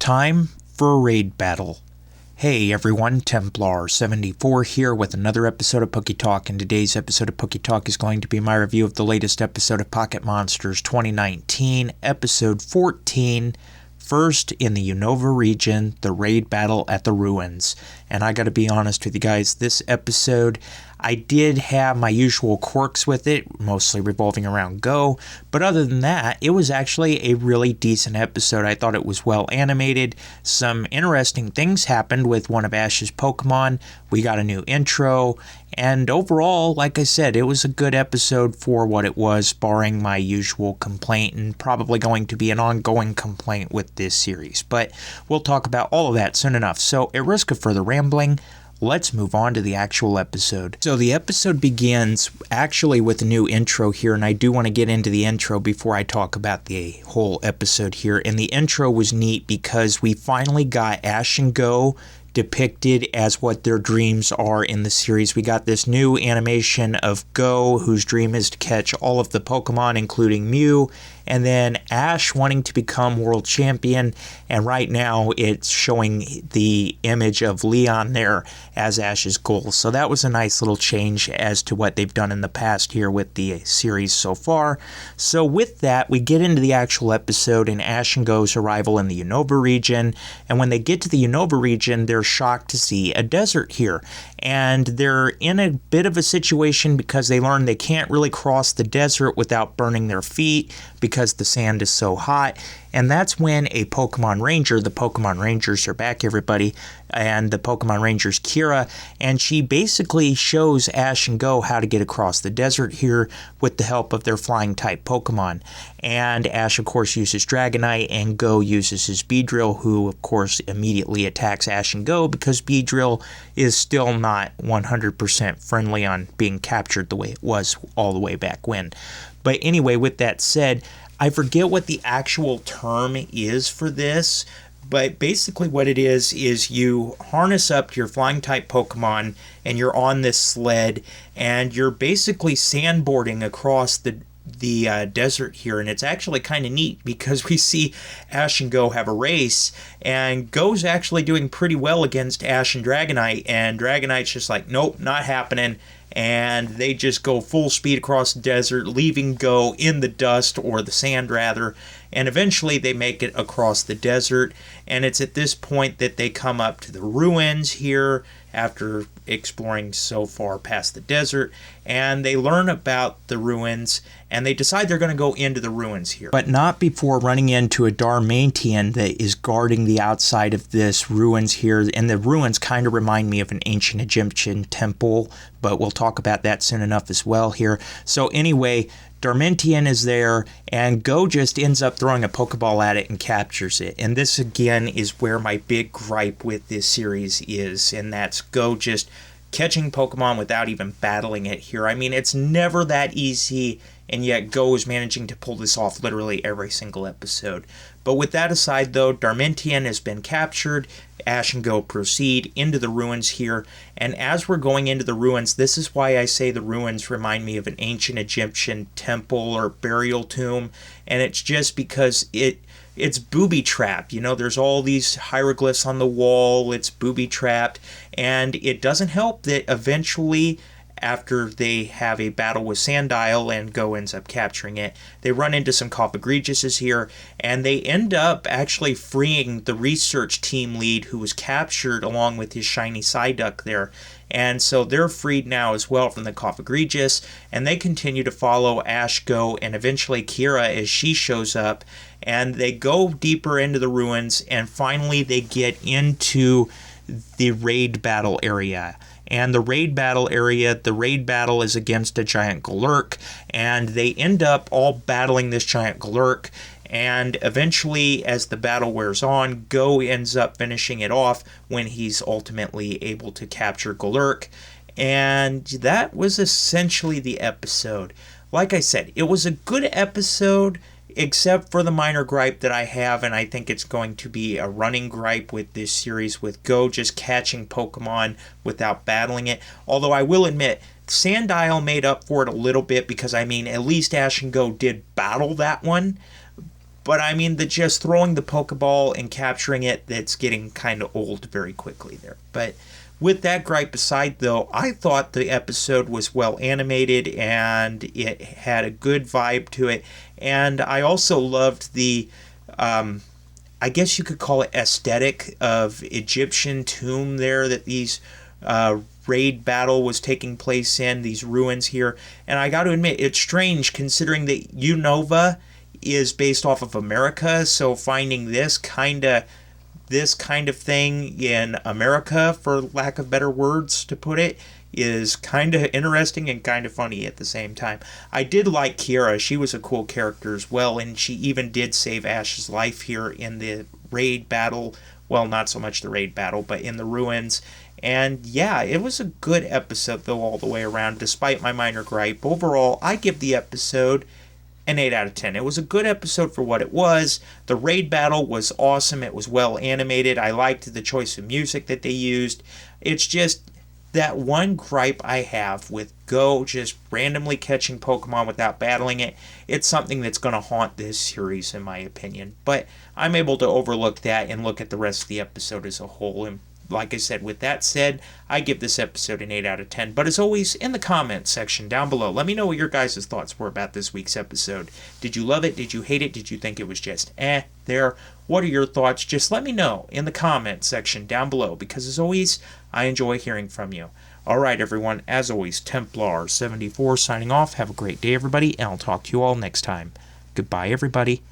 time for a raid battle. Hey everyone, Templar74 here with another episode of PokeTalk, and today's episode of PokeTalk is going to be my review of the latest episode of Pocket Monsters 2019, episode 14, first in the Unova region, the raid battle at the ruins. And I gotta be honest with you guys, this episode, I did have my usual quirks with it, mostly revolving around Go, but other than that, it was actually a really decent episode. I thought it was well animated. Some interesting things happened with one of Ash's Pokemon. We got a new intro, and overall, like I said, it was a good episode for what it was, barring my usual complaint, and probably going to be an ongoing complaint with this series. But we'll talk about all of that soon enough. So, at risk of further rambling, let's move on to the actual episode. So the episode begins actually with a new intro here, and I do want to get into the intro before I talk about the whole episode here. And the intro was neat because we finally got Ash and Go depicted as what their dreams are in the series. We got this new animation of Go, whose dream is to catch all of the Pokemon, including Mew, and then Ash wanting to become world champion, and right now it's showing the image of Leon there as Ash's goal. So that was a nice little change as to what they've done in the past here with the series so far. So with that, we get into the actual episode and Ash and Go's arrival in the Unova region, and when they get to the Unova region, they're shocked to see a desert here, and they're in a bit of a situation because they learn they can't really cross the desert without burning their feet because the sand is so hot. And that's when a Pokemon Ranger, the Pokemon Rangers are back, everybody, and the Pokemon Ranger's Kira, and she basically shows Ash and Go how to get across the desert here with the help of their flying type Pokemon. And Ash, of course, uses Dragonite, and Go uses his Beedrill, who, of course, immediately attacks Ash and Go because Beedrill is still not 100% friendly on being captured the way it was all the way back when. But anyway, with that said, I forget what the actual term is for this, but basically what it is you harness up to your flying type Pokemon and you're on this sled and you're basically sandboarding across the desert here, and it's actually kind of neat because we see Ash and Go have a race, and Go's actually doing pretty well against Ash and Dragonite, and Dragonite's just like, nope, not happening, and they just go full speed across the desert, leaving Go in the dust, or the sand rather, and eventually they make it across the desert, and it's at this point that they come up to the ruins here after exploring so far past the desert, and they learn about the ruins, and they decide they're going to go into the ruins here. But not before running into a Darmanian that is guarding the outside of this ruins here, and the ruins kind of remind me of an ancient Egyptian temple, but we'll talk about that soon enough as well here. So anyway, Darmanian is there, and Go just ends up throwing a Pokeball at it and captures it. And this, again, is where my big gripe with this series is, and that's Go just catching Pokemon without even battling it here. I mean, it's never that easy, and yet Go is managing to pull this off literally every single episode. But with that aside, though, Darmanian has been captured. Ash and Go proceed into the ruins here, and as we're going into the ruins, this is why I say the ruins remind me of an ancient Egyptian temple or burial tomb, and it's just because it's booby-trapped. You know, there's all these hieroglyphs on the wall, it's booby-trapped, and it doesn't help that eventually, after they have a battle with Sandile and Go ends up capturing it, they run into some Cofagrigiuses here, and they end up actually freeing the research team lead who was captured along with his shiny Psyduck there. And so they're freed now as well from the Cofagrigius, and they continue to follow Ash, Go, and eventually Kira as she shows up, and they go deeper into the ruins, and finally they get into the raid battle area. And the raid battle is against a giant Galurk, and they end up all battling this giant Galurk, and eventually, as the battle wears on, Go ends up finishing it off when he's ultimately able to capture Galurk, and that was essentially the episode. Like I said, it was a good episode, except for the minor gripe that I have, and I think it's going to be a running gripe with this series, with Go just catching Pokemon without battling it. Although I will admit, Sandile made up for it a little bit, because, I mean, at least Ash and Go did battle that one. But I mean, the just throwing the Pokeball and capturing it, that's getting kind of old very quickly there. But with that gripe aside, though, I thought the episode was well animated and it had a good vibe to it. And I also loved the, I guess you could call it aesthetic of Egyptian tomb there that these raid battle was taking place in, these ruins here. And I got to admit, it's strange considering that Unova is based off of America, so finding this kind of thing in America, for lack of better words to put it, is kind of interesting and kind of funny at the same time. I did like Kiera. She was a cool character as well, and she even did save Ash's life here in the raid battle. Well, not so much the raid battle, but in the ruins. And yeah, it was a good episode, though, all the way around, despite my minor gripe. Overall, I give the episode an 8 out of 10. It was a good episode for what it was. The raid battle was awesome. It was well animated. I liked the choice of music that they used. It's just that one gripe I have with Go just randomly catching Pokemon without battling it. It's something that's going to haunt this series, in my opinion. But I'm able to overlook that and look at the rest of the episode as a whole. And like I said, with that said, I give this episode an 8 out of 10. But as always, in the comments section down below, let me know what your guys' thoughts were about this week's episode. Did you love it? Did you hate it? Did you think it was just there? What are your thoughts? Just let me know in the comments section down below, because as always, I enjoy hearing from you. Alright everyone, as always, Templar74 signing off. Have a great day everybody, and I'll talk to you all next time. Goodbye everybody.